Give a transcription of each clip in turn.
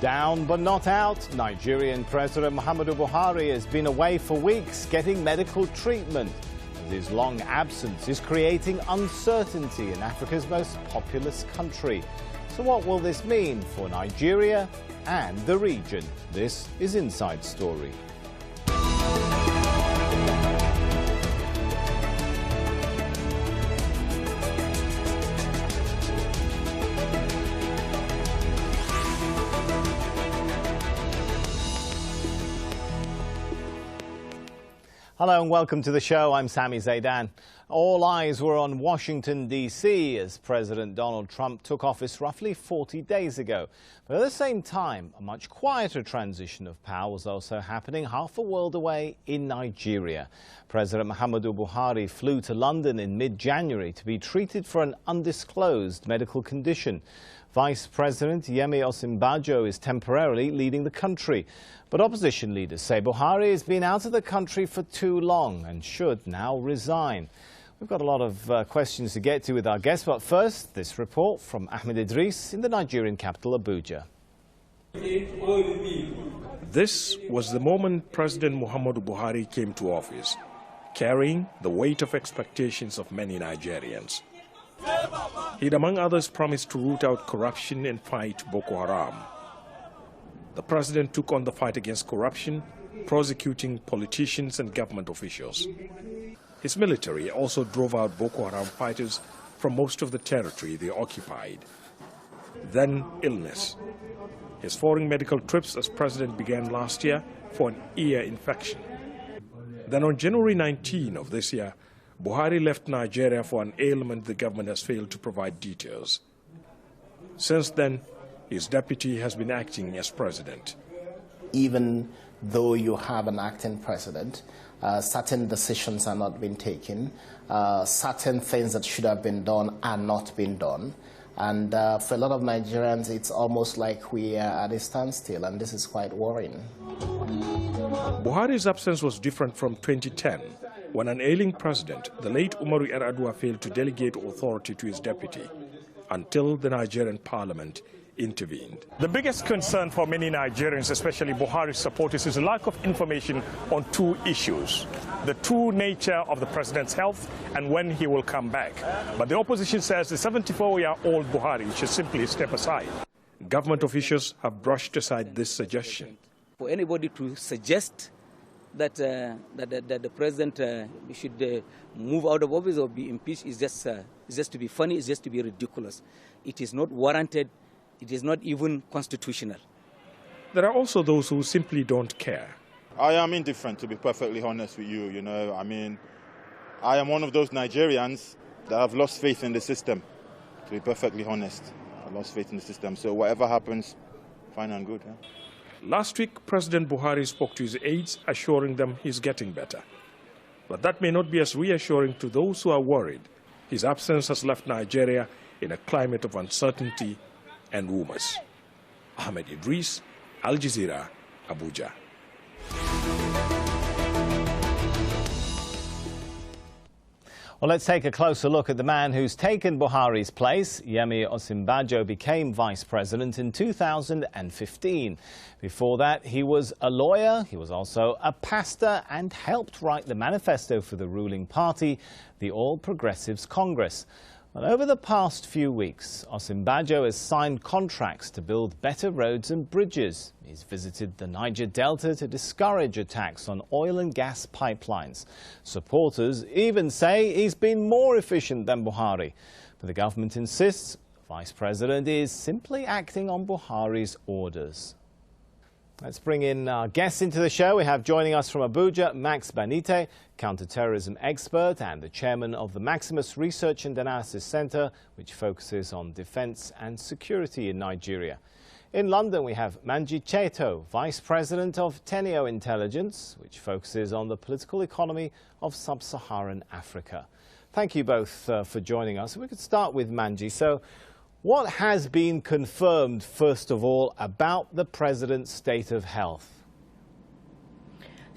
Down but not out, Nigerian President Muhammadu Buhari has been away for weeks getting medical treatment. And his long absence is creating uncertainty in Africa's most populous country. So what will this mean for Nigeria and the region? This is Inside Story. Hello and welcome to the show. I'm Sami Zaidan. All eyes were on Washington, D.C. as President Donald Trump took office roughly 40 days ago. But at the same time, a much quieter transition of power was also happening half a world away in Nigeria. President Muhammadu Buhari flew to London in mid-January to be treated for an undisclosed medical condition. Vice President Yemi Osinbajo is temporarily leading the country. But opposition leaders say Buhari has been out of the country for too long and should now resign. We've got a lot of questions to get to with our guests, but first, this report from Ahmed Idris in the Nigerian capital, Abuja. This was the moment President Muhammadu Buhari came to office, carrying the weight of expectations of many Nigerians. He'd, among others, promised to root out corruption and fight Boko Haram. The president took on the fight against corruption, prosecuting politicians and government officials. His military also drove out Boko Haram fighters from most of the territory they occupied. Then illness. His foreign medical trips as president began last year for an ear infection. Then on January 19 of this year, Buhari left Nigeria for an ailment the government has failed to provide details. Since then, his deputy has been acting as president. Even though you have an acting president, certain decisions are not being taken, certain things that should have been done are not being done. And for a lot of Nigerians, it's almost like we are at a standstill, and this is quite worrying. Buhari's absence was different from 2010, when an ailing president, the late Umaru Yar'Adua, failed to delegate authority to his deputy until the Nigerian parliament intervened. The biggest concern for many Nigerians, especially Buhari's supporters, is a lack of information on two issues: the true nature of the president's health and when he will come back. But the opposition says the 74-year-old Buhari should simply step aside. Government officials have brushed aside this suggestion. For anybody to suggest that the president should move out of office or be impeached is just to be funny, it's just to be ridiculous. It is not warranted. It is not even constitutional. There are also those who simply don't care. I am indifferent, to be perfectly honest with you. I mean, I am one of those Nigerians that have lost faith in the system, to be perfectly honest. I lost faith in the system. So whatever happens, fine and good. Yeah? Last week, President Buhari spoke to his aides, assuring them he's getting better. But that may not be as reassuring to those who are worried. His absence has left Nigeria in a climate of uncertainty and rumors. Ahmed Idris, Al Jazeera, Abuja. Well, let's take a closer look at the man who's taken Buhari's place. Yemi Osinbajo became vice president in 2015. Before that, he was a lawyer, he was also a pastor, and helped write the manifesto for the ruling party, the All Progressives Congress. Well, over the past few weeks, Osinbajo has signed contracts to build better roads and bridges. He's visited the Niger Delta to discourage attacks on oil and gas pipelines. Supporters even say he's been more efficient than Buhari. But the government insists the vice president is simply acting on Buhari's orders. Let's bring in our guests into the show. We have joining us from Abuja, Max Banite, counterterrorism expert and the chairman of the Maximus Research and Analysis Center, which focuses on defense and security in Nigeria. In London, we have Manji Cheto, vice president of Teneo Intelligence, which focuses on the political economy of sub-Saharan Africa. Thank you both for joining us. We could start with Manji. So, what has been confirmed, first of all, about the president's state of health?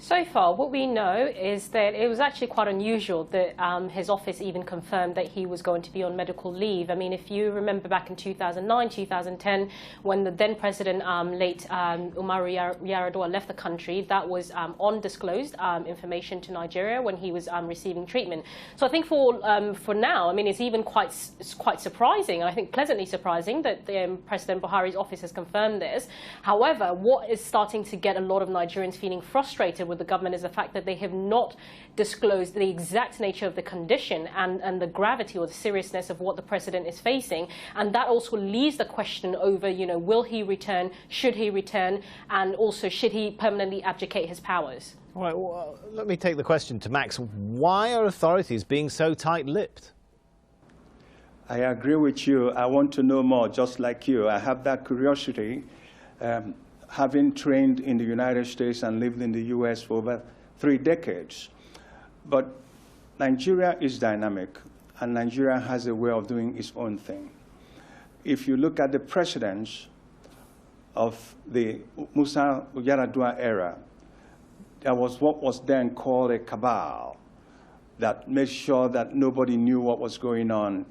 So far, what we know is that it was actually quite unusual that his office even confirmed that he was going to be on medical leave. I mean, if you remember back in 2009, 2010, when the then president, late Umaru Yar'Adua, left the country, that was undisclosed information to Nigeria when he was receiving treatment. So I think for now, I mean, it's even quite surprising, I think pleasantly surprising, that President Buhari's office has confirmed this. However, what is starting to get a lot of Nigerians feeling frustrated with the government is the fact that they have not disclosed the exact nature of the condition and the gravity or the seriousness of what the president is facing. And that also leaves the question over, you know, will he return, should he return, and also should he permanently abdicate his powers? All right, well, let me take the question to Max. Why are authorities being so tight-lipped? I agree with you. I want to know more, just like you. I have that curiosity. Having trained in the United States and lived in the US for over 3 decades. But Nigeria is dynamic, and Nigeria has a way of doing its own thing. If you look at the precedents of the Musa Yar'Adua era, there was what was then called a cabal that made sure that nobody knew what was going on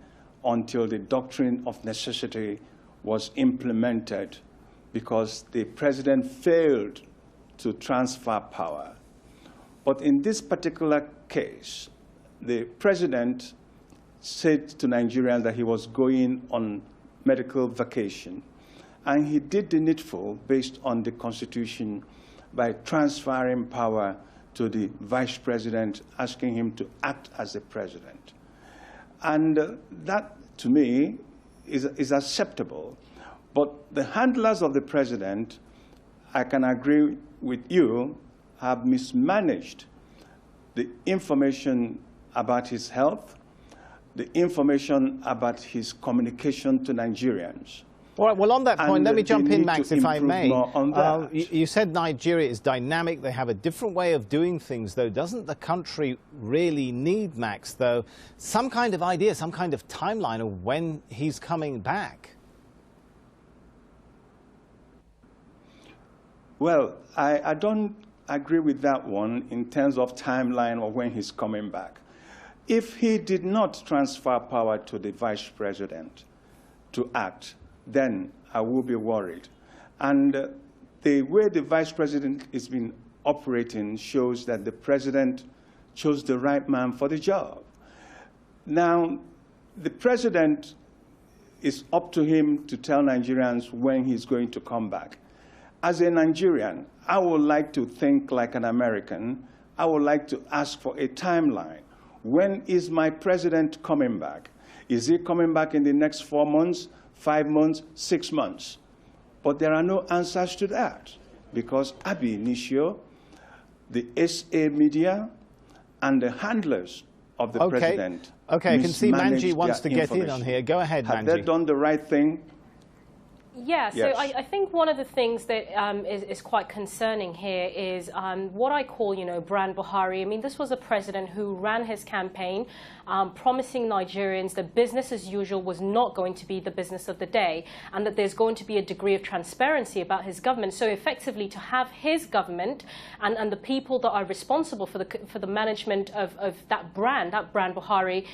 until the doctrine of necessity was implemented, because the president failed to transfer power. But in this particular case, the president said to Nigerians that he was going on medical vacation, and he did the needful based on the Constitution by transferring power to the vice president, asking him to act as the president. And that, to me, is acceptable. But the handlers of the president, I can agree with you, have mismanaged the information about his health, the information about his communication to Nigerians. All right, well, on that point, let me jump in, Max, if I may. You said Nigeria is dynamic. They have a different way of doing things, though. Doesn't the country really need, Max, though, some kind of idea, some kind of timeline of when he's coming back? Well, I don't agree with that one in terms of timeline or when he's coming back. If he did not transfer power to the vice president to act, then I will be worried. And the way the vice president has been operating shows that the president chose the right man for the job. Now, the president, is up to him to tell Nigerians when he's going to come back. As a Nigerian, I would like to think like an American. I would like to ask for a timeline. When is my president coming back? Is he coming back in the next 4 months, 5 months, 6 months? But there are no answers to that, because ab initio, the SA media and the handlers of the president I can see Manji wants to get in on here. Go ahead, Manji. Have they done the right thing? Yeah, so yes. I think one of the things that is quite concerning here is what I call, you know, brand Buhari. I mean, this was a president who ran his campaign promising Nigerians that business as usual was not going to be the business of the day, and that there's going to be a degree of transparency about his government. So effectively, to have his government and the people that are responsible for the management of that brand Buhari,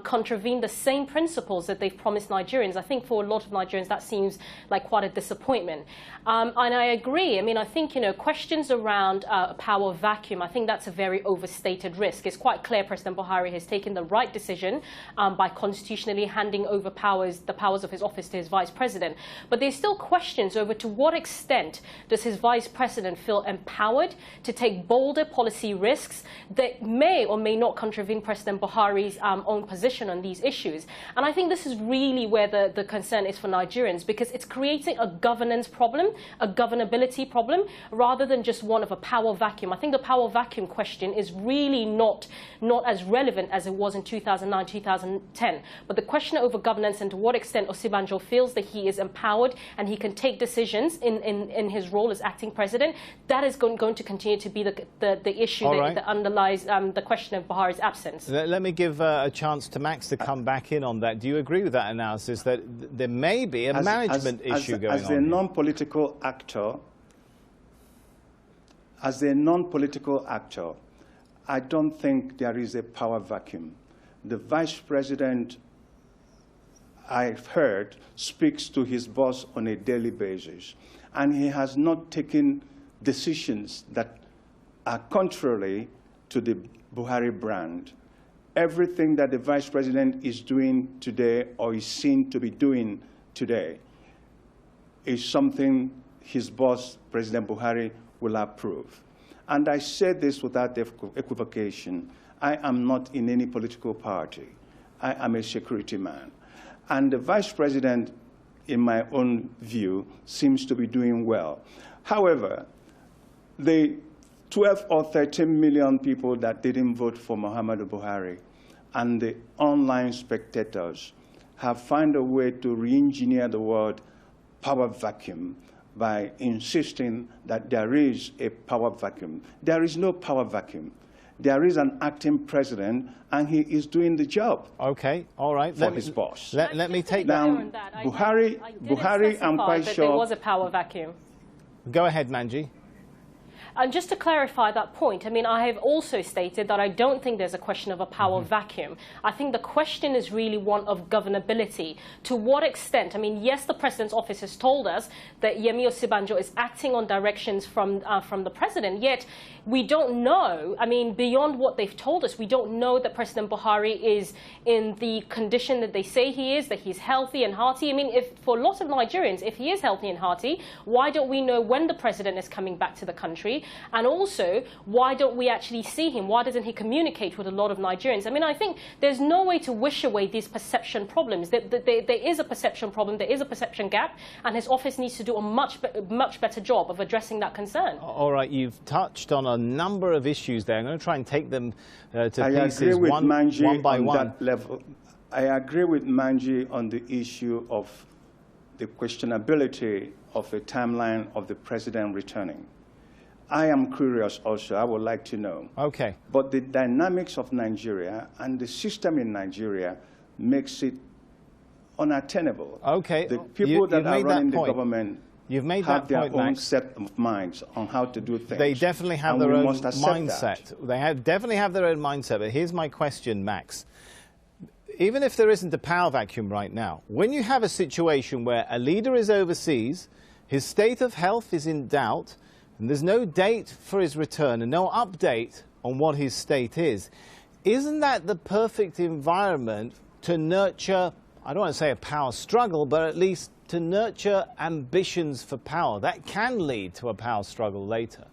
contravene the same principles that they've promised Nigerians. I think for a lot of Nigerians that seems like quite a disappointment. And I agree. I mean, I think, you know, questions around a power vacuum, I think that's a very overstated risk. It's quite clear President Buhari has taken the right decision by constitutionally handing over the powers of his office to his vice president. But there's still questions over to what extent does his vice president feel empowered to take bolder policy risks that may or may not contravene President Buhari's own position on these issues. And I think this is really where the concern is for Nigerians, because it's creating a governance problem, a governability problem, rather than just one of a power vacuum. I think the power vacuum question is really not as relevant as it was in 2009, 2010. But the question over governance and to what extent Osinbajo feels that he is empowered and he can take decisions in his role as acting president, that is going to continue to be the issue that underlies the question of Buhari's absence. Let me give a chance to Max to come back in on that. Do you agree with that analysis that there may be a management issue going on? As a non-political actor, as a non-political actor, I don't think there is a power vacuum. The vice president, I've heard, speaks to his boss on a daily basis, and he has not taken decisions that are contrary to the Buhari brand. Everything that the vice president is doing today or is seen to be doing today is something his boss, President Buhari, will approve. And I say this without equivocation. I am not in any political party. I am a security man. And the vice president, in my own view, seems to be doing well. However, the 12 or 13 million people that didn't vote for Muhammadu Buhari and the online spectators have found a way to re-engineer the word power vacuum by insisting that there is a power vacuum. There is no power vacuum. There is an acting president, and he is doing the job. Okay, all right. For his boss. Let me take down Buhari. I'm quite sure there was a power vacuum. Go ahead, Manji. And just to clarify that point, I mean, I have also stated that I don't think there's a question of a power vacuum. I think the question is really one of governability. To what extent? I mean, yes, the president's office has told us that Yemi Osinbajo is acting on directions from the president, yet we don't know, I mean, beyond what they've told us, we don't know that President Buhari is in the condition that they say he is, that he's healthy and hearty. I mean, if for a lot of Nigerians, if he is healthy and hearty, why don't we know when the president is coming back to the country? And also, why don't we actually see him? Why doesn't he communicate with a lot of Nigerians? I mean, I think there's no way to wish away these perception problems. There is a perception problem, there is a perception gap, and his office needs to do a much better job of addressing that concern. All right, you've touched on a number of issues there. I'm going to try and take them to pieces one by one. I agree with Manji on the issue of the questionability of a timeline of the president returning. I am curious also. I would like to know. Okay. But the dynamics of Nigeria and the system in Nigeria makes it unattainable. Okay. The people that are running the government have their own set of minds on how to do things. They definitely have their own mindset. They definitely have their own mindset. But here's my question, Max. Even if there isn't a power vacuum right now, when you have a situation where a leader is overseas, his state of health is in doubt, and there's no date for his return and no update on what his state is, isn't that the perfect environment to nurture, I don't want to say a power struggle, but at least to nurture ambitions for power? That can lead to a power struggle later.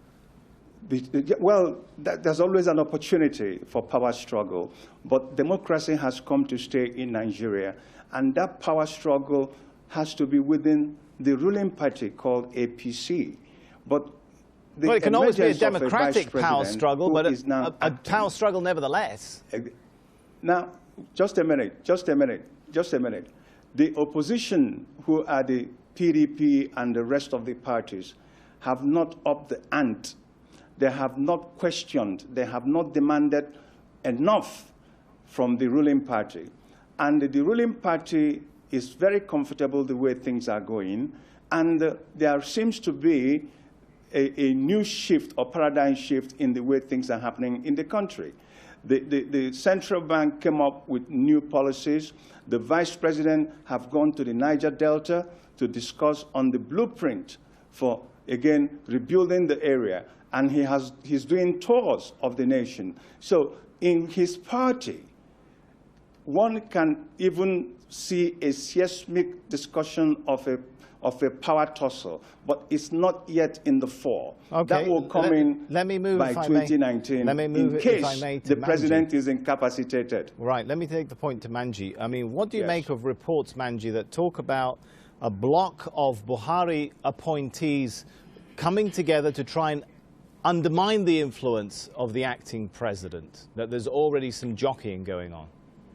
Well, there's always an opportunity for power struggle, but democracy has come to stay in Nigeria, and that power struggle has to be within the ruling party called APC. But it can always be a democratic power struggle, but a power struggle nevertheless. Now, just a minute. The opposition, who are the PDP and the rest of the parties, have not upped the ante. They have not questioned. They have not demanded enough from the ruling party. And the ruling party is very comfortable the way things are going. And there seems to be a new shift or paradigm shift in the way things are happening in the country. The central bank came up with new policies. The vice president have gone to the Niger Delta to discuss on the blueprint for, again, rebuilding the area. And he's doing tours of the nation. So in his party, one can even see a seismic discussion of a power tussle, but it's not yet in the fore. Okay. That will come in by 2019 in case the president is incapacitated. Right, let me take the point to Manji. I mean, what do you make of reports, Manji, that talk about a block of Buhari appointees coming together to try and undermine the influence of the acting president, that there's already some jockeying going on?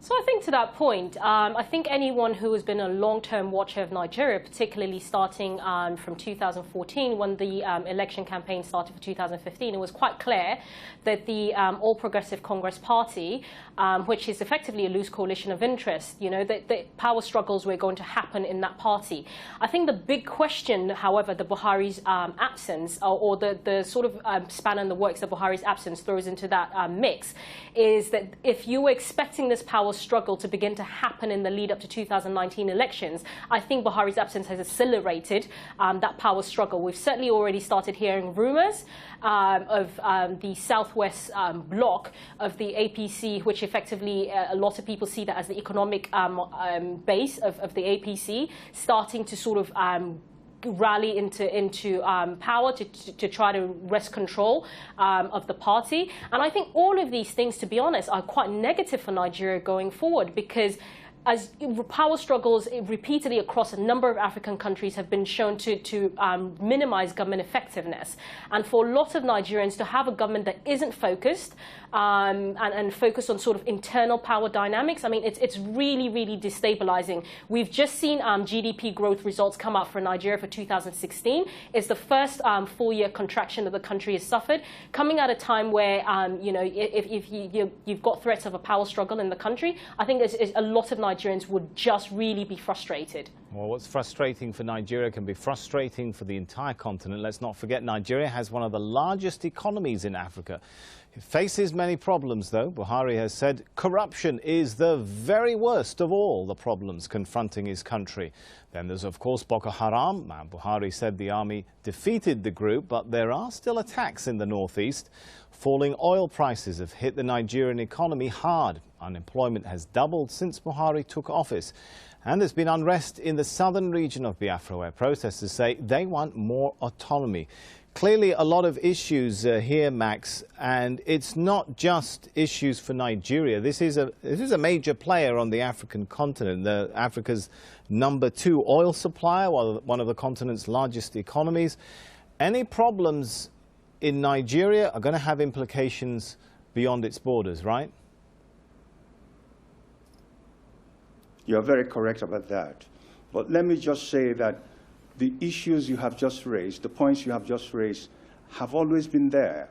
So I think to that point, I think anyone who has been a long-term watcher of Nigeria, particularly starting from 2014 when the election campaign started for 2015, it was quite clear that the All Progressive Congress Party, which is effectively a loose coalition of interest, you know, that power struggles were going to happen in that party. I think the big question, however, the Buhari's absence or the sort of span in the works that Buhari's absence throws into that mix is that if you were expecting this power struggle to begin to happen in the lead up to 2019 elections, I think Buhari's absence has accelerated that power struggle. We've certainly already started hearing rumours of the southwest bloc of the APC, which effectively a lot of people see that as the economic base of the APC, starting to sort of rally into power to try to wrest control of the party. And I think all of these things, to be honest, are quite negative for Nigeria going forward, because as power struggles repeatedly across a number of African countries have been shown to minimize government effectiveness. And for a lot of Nigerians to have a government that isn't focused and focused on sort of internal power dynamics, I mean, it's really, really destabilizing. We've just seen GDP growth results come out for Nigeria for 2016. It's the first full-year contraction that the country has suffered, coming at a time where, you know, if you've got threats of a power struggle in the country. I think there's a lot of Nigerians would just really be frustrated. Well, what's frustrating for Nigeria can be frustrating for the entire continent. Let's not forget Nigeria has one of the largest economies in Africa. It faces many problems, though. Buhari has said corruption is the very worst of all the problems confronting his country. Then there's, of course, Boko Haram. Buhari said the army defeated the group, but there are still attacks in the northeast. Falling oil prices have hit the Nigerian economy hard. Unemployment has doubled since Buhari took office. And there's been unrest in the southern region of Biafra, where protesters say they want more autonomy. Clearly a lot of issues here, Max, and it's not just issues for Nigeria. This is a major player on the African continent, Africa's #2 oil supplier, one of the continent's largest economies. Any problems in Nigeria are going to have implications beyond its borders, right? You're very correct about that. But let me just say that the issues you have just raised, the points you have just raised, have always been there.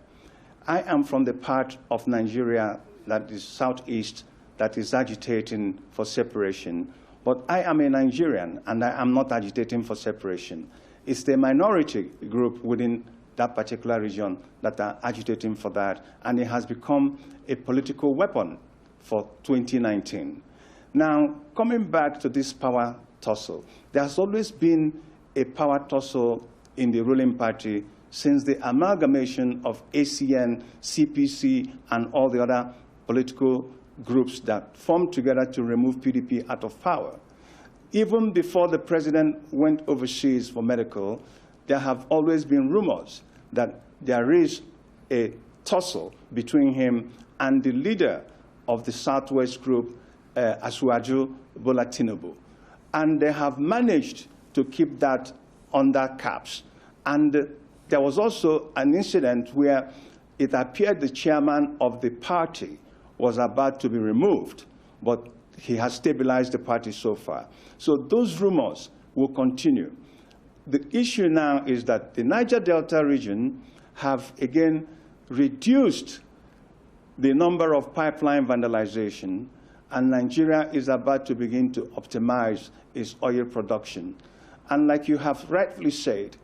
I am from the part of Nigeria that is southeast, that is agitating for separation. But I am a Nigerian, and I am not agitating for separation. It's the minority group within that particular region that are agitating for that, and it has become a political weapon for 2019. Now, coming back to this power tussle, there has always been a power tussle in the ruling party since the amalgamation of ACN, CPC, and all the other political groups that formed together to remove PDP out of power. Even before the president went overseas for medical, there have always been rumors that there is a tussle between him and the leader of the Southwest group, Asuwaju Bola Tinubu. And they have managed to keep that under caps. And there was also an incident where it appeared the chairman of the party was about to be removed, but he has stabilized the party so far. So those rumors will continue. The issue now is that the Niger Delta region have again reduced the number of pipeline vandalization, and Nigeria is about to begin to optimize its oil production. And like you have rightly said,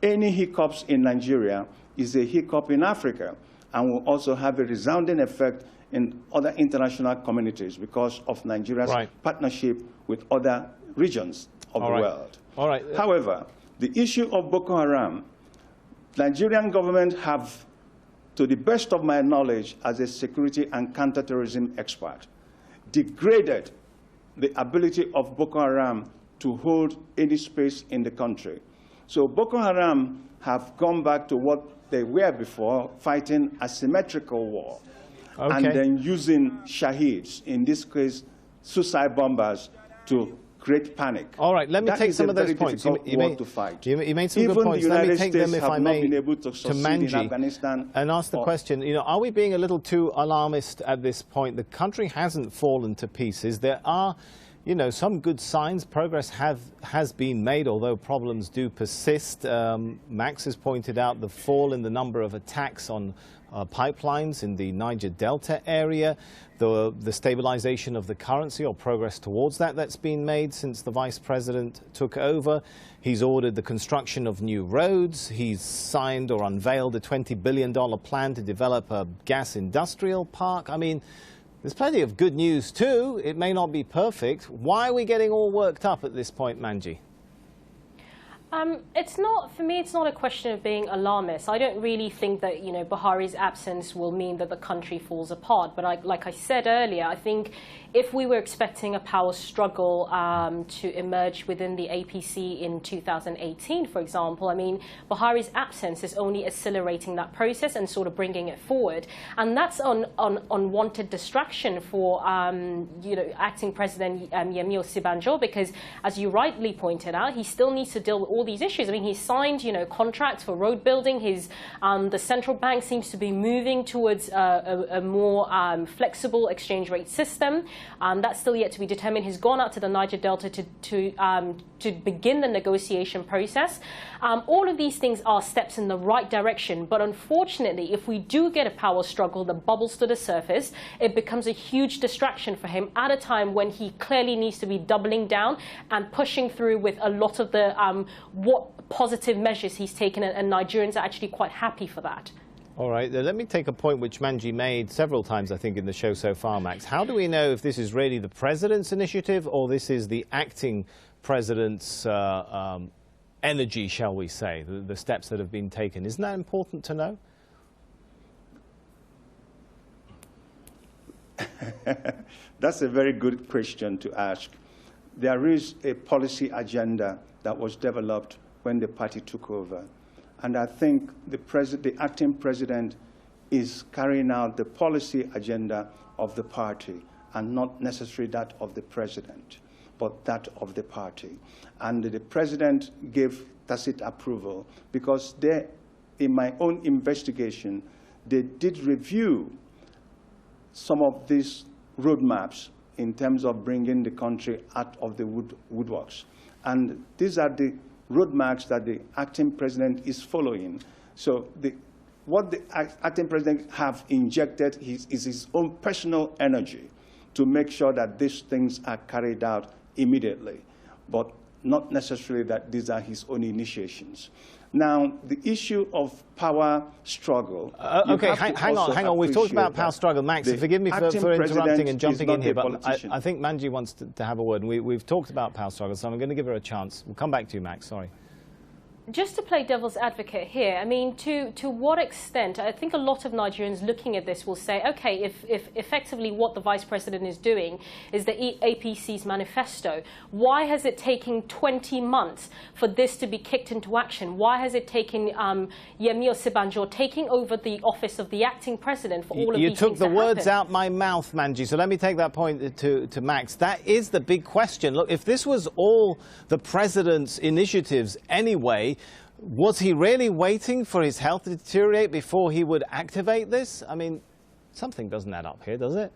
any hiccups in Nigeria is a hiccup in Africa and will also have a resounding effect in other international communities because of Nigeria's partnership with other regions of the world. All right. However, the issue of Boko Haram, Nigerian government have, to the best of my knowledge as a security and counterterrorism expert, degraded the ability of Boko Haram to hold any space in the country. So Boko Haram have gone back to what they were before, fighting asymmetrical war, and then using shaheeds, in this case suicide bombers, to great panic. All right, let me take some of those points. You made some good points. Let me take them, if I may, to Manji and ask the question, you know, are we being a little too alarmist at this point? The country hasn't fallen to pieces. There are, you know, some good signs. Progress has been made, although problems do persist. Max has pointed out the fall in the number of attacks on pipelines in the Niger Delta area, the stabilization of the currency, or progress towards that's been made since the vice president took over. He's ordered the construction of new roads. He's signed or unveiled a $20 billion plan to develop a gas industrial park. I mean, there's plenty of good news too. It may not be perfect. Why are we getting all worked up at this point, Manji? It's not, for me, it's not a question of being alarmist. I don't really think that, you know, Buhari's absence will mean that the country falls apart. But like I said earlier, I think if we were expecting a power struggle to emerge within the APC in 2018, for example, I mean, Buhari's absence is only accelerating that process and sort of bringing it forward. And that's an unwanted distraction for, you know, acting President Yemi Osinbajo, because, as you rightly pointed out, he still needs to deal with all these issues. I mean, he's signed, you know, contracts for road building. The central bank seems to be moving towards a more flexible exchange rate system. That's still yet to be determined. He's gone out to the Niger Delta to begin the negotiation process. All of these things are steps in the right direction. But unfortunately, if we do get a power struggle that bubbles to the surface, it becomes a huge distraction for him at a time when he clearly needs to be doubling down and pushing through with a lot of the what positive measures he's taken, and Nigerians are actually quite happy for that. All right, let me take a point which Manji made several times, I think, in the show so far, Max. How do we know if this is really the president's initiative or this is the acting president's energy, shall we say, the steps that have been taken? Isn't that important to know? That's a very good question to ask. There is a policy agenda that was developed when the party took over. And I think the acting president is carrying out the policy agenda of the party, and not necessarily that of the president, but that of the party. And the president gave tacit approval because in my own investigation, they did review some of these roadmaps in terms of bringing the country out of the woodworks. And these are the roadmaps that the acting president is following. So what the acting president have injected is his own personal energy to make sure that these things are carried out immediately, but not necessarily that these are his own initiations. Now, the issue of power struggle. Okay, hang on. We've talked about power struggle. Max, forgive me for interrupting and jumping in here, but I think Manji wants to have a word. And we've talked about power struggle, so I'm going to give her a chance. We'll come back to you, Max. Sorry. Just to play devil's advocate here, I mean, to what extent, I think a lot of Nigerians looking at this will say, okay, if effectively what the vice president is doing is the APC's manifesto, why has it taken 20 months for this to be kicked into action? Why has it taken Yemi Osinbajo taking over the office of the acting president for all of these things to happen? You took the words out my mouth, Manji, so let me take that point to Max. That is the big question. Look, if this was all the president's initiatives anyway, was he really waiting for his health to deteriorate before he would activate this? I mean, something doesn't add up here, does it?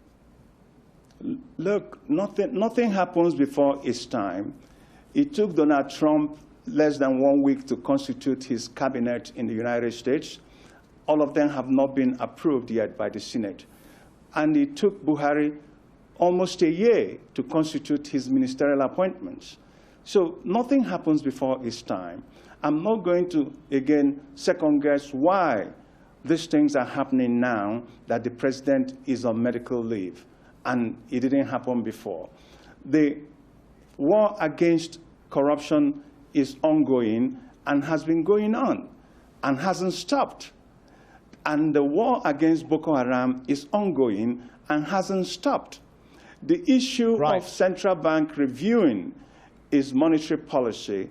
Look, nothing happens before its time. It took Donald Trump less than 1 week to constitute his cabinet in the United States. All of them have not been approved yet by the Senate. And it took Buhari almost a year to constitute his ministerial appointments. So nothing happens before its time. I'm not going to, again, second-guess why these things are happening now that the president is on medical leave, and it didn't happen before. The war against corruption is ongoing and has been going on and hasn't stopped. And the war against Boko Haram is ongoing and hasn't stopped. The issue of central bank reviewing its monetary policy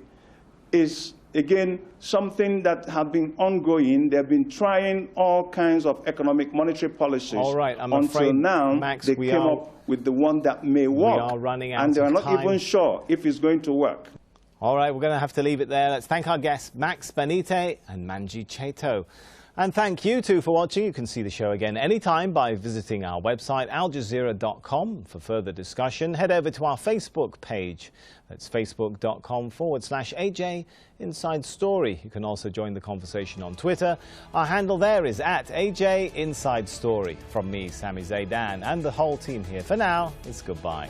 is again, something that have been ongoing. They've been trying all kinds of economic monetary policies. All right, I'm until afraid, now, Max, they came up with the one that may work. We are running out and they are not time. even sure if it's going to work. All right, we're going to have to leave it there. Let's thank our guests, Max Benite and Manji Cheto. And thank you too for watching. You can see the show again anytime by visiting our website, aljazeera.com. For further discussion, head over to our Facebook page. That's facebook.com/AJ Inside Story. You can also join the conversation on Twitter. Our handle there is @AJ Inside Story. From me, Sami Zaidan, and the whole team here. For now, it's goodbye.